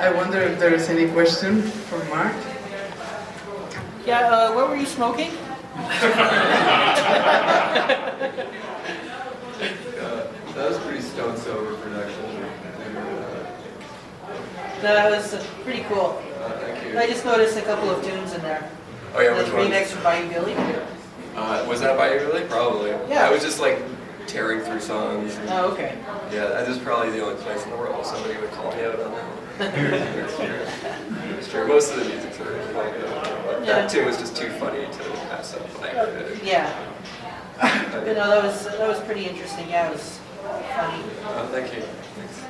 I wonder if there is any question for Mark. Yeah, what were you smoking? That was pretty stone sober production. That was pretty cool. Thank you. I just noticed a couple of tunes in there. Oh yeah, The which one? remix from Bayou Billy. Was that by you really? Probably. Yeah. I was just like tearing through songs. Oh, okay. Yeah, that is probably the only place in the world somebody would call me out on that one. It's true. It's true. Most of the music's original. But Yeah. that tune was just too funny to pass up when I heard it. Yeah. You know, that was pretty interesting. Yeah, it was funny. Thank you. Thanks.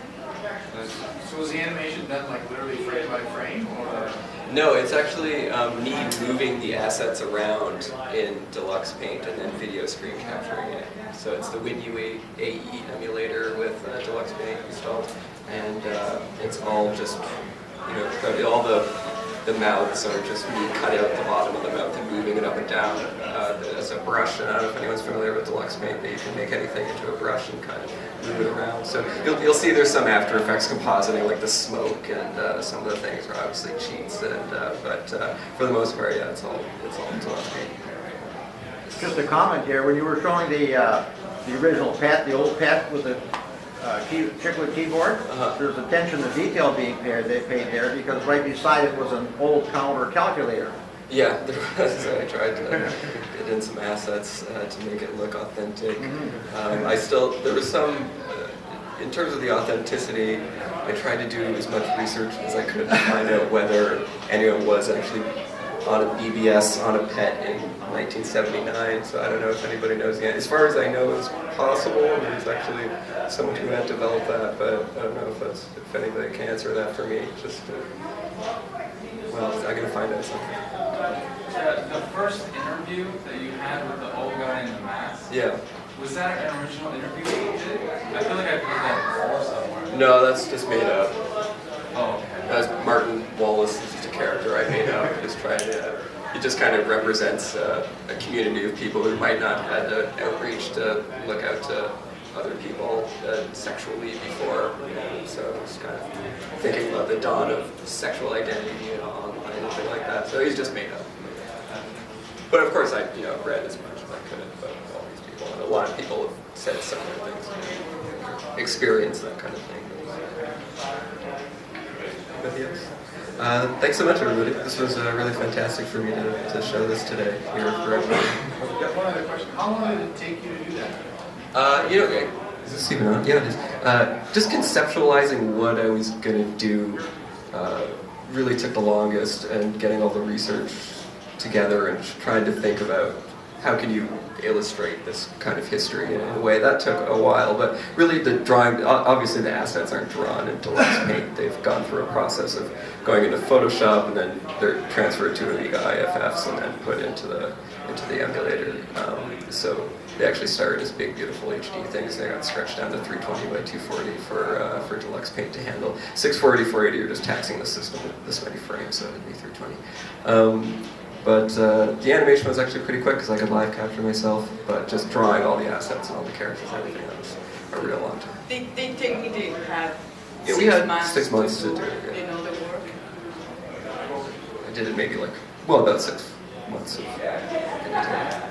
So was the animation done like literally frame by frame, or? No, it's actually me moving the assets around in Deluxe Paint and then video screen capturing it. So it's the WinU AE emulator with Deluxe Paint installed, and it's all just, you know, all the mouths are just me cutting out the bottom of the mouth and moving it up and down as a brush. And I don't know if anyone's familiar with Deluxe Paint, but you can make anything into a brush and kind of move it around. So you'll see there's some After Effects compositing, like the smoke and some of the things are obviously cheats. But for the most part, yeah, it's all Deluxe Paint. Just a comment here, when you were showing the original PET, the old PET with the chiclet keyboard, there's attention to detail being paid there because right beside it was an old Commodore calculator. Yeah, there was. I tried to get in some assets to make it look authentic. There was some, in terms of the authenticity, I tried to do as much research as I could to find out whether anyone was actually on a BBS on a PET in 1979, so I don't know if anybody knows yet. As far as I know, it's possible, and there's actually someone who had developed that, but I don't know if anybody can answer that for me. Well, I'm going to find out something. The first interview that you had with the old guy in the mask, Yeah. was that an original interview that you did? I feel like I've heard that before somewhere. No, that's just made up. Oh, okay. That's Martin Wallace is just a character I made up. Just trying to. He just kind of represents a community of people who might not have had the outreach to look out to other people sexually before. So it's kind of thinking about the dawn of sexual identity online and things like that. So he's just made up. But of course, I read as much as I could about all these people, and a lot of people have said similar things, experienced that kind of thing. But yes. Thanks so much, everybody. This was really fantastic for me to show this today here for everybody. Got one other question. How long did it take you to do that? Is this even on? Yeah, it is. Just conceptualizing what I was going to do really took the longest, and getting all the research together and trying to think about how can you illustrate this kind of history in a way. That took a while, but really the drawing, obviously the assets aren't drawn in Deluxe Paint. They've gone through a process of going into Photoshop, and then they're transferred to Amiga IFFs and then put into the emulator. So they actually started as big, beautiful HD things. They got stretched down to 320 by 240 for Deluxe Paint to handle. 640, 480, you're just taxing the system with this many frames, so it'd be 320. But the animation was actually pretty quick because I could live capture myself, but just drawing all the assets and all the characters and everything, that was a real long time. They technically have We had 6 months to do it. Yeah. You know, the work. I did it maybe about 6 months of editing.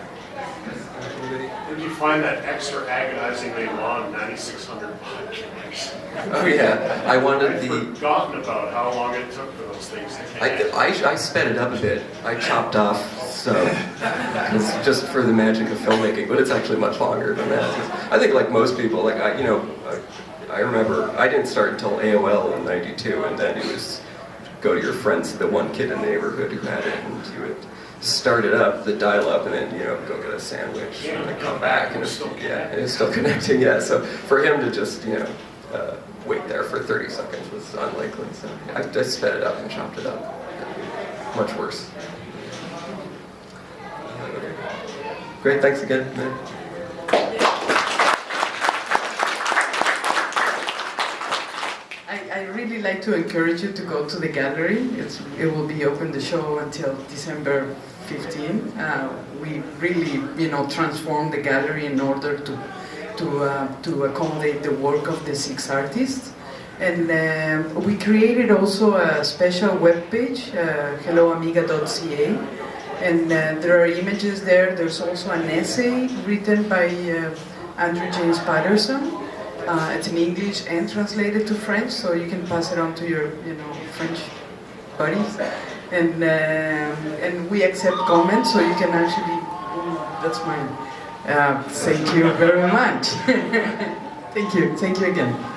Did you find that extra agonizingly long 9,600 baud cameras? Oh yeah, I wanted I'd forgotten about how long it took for those things to take. I sped it up a bit. I chopped off it's just for the magic of filmmaking, but it's actually much longer than that. I think like most people, I remember I didn't start until AOL in '92, and then it was go to your friends, the one kid in the neighborhood who had it, and you would start it up, the dial up, and then go get a sandwich and then come back, and it's still connecting. Yeah, so for him to just wait there for 30 seconds was unlikely. So I just sped it up and chopped it up. Much worse. Great, thanks again. I really like to encourage you to go to the gallery. It will be open the show until December 15. We really, transformed the gallery in order to accommodate the work of the 6 artists. And we created also a special web page, helloamiga.ca, and there are images there. There's also an essay written by Andrew James Patterson. It's in English and translated to French, so you can pass it on to your, French buddies. And we accept comments, so you can actually. That's mine. Thank you very much. Thank you again.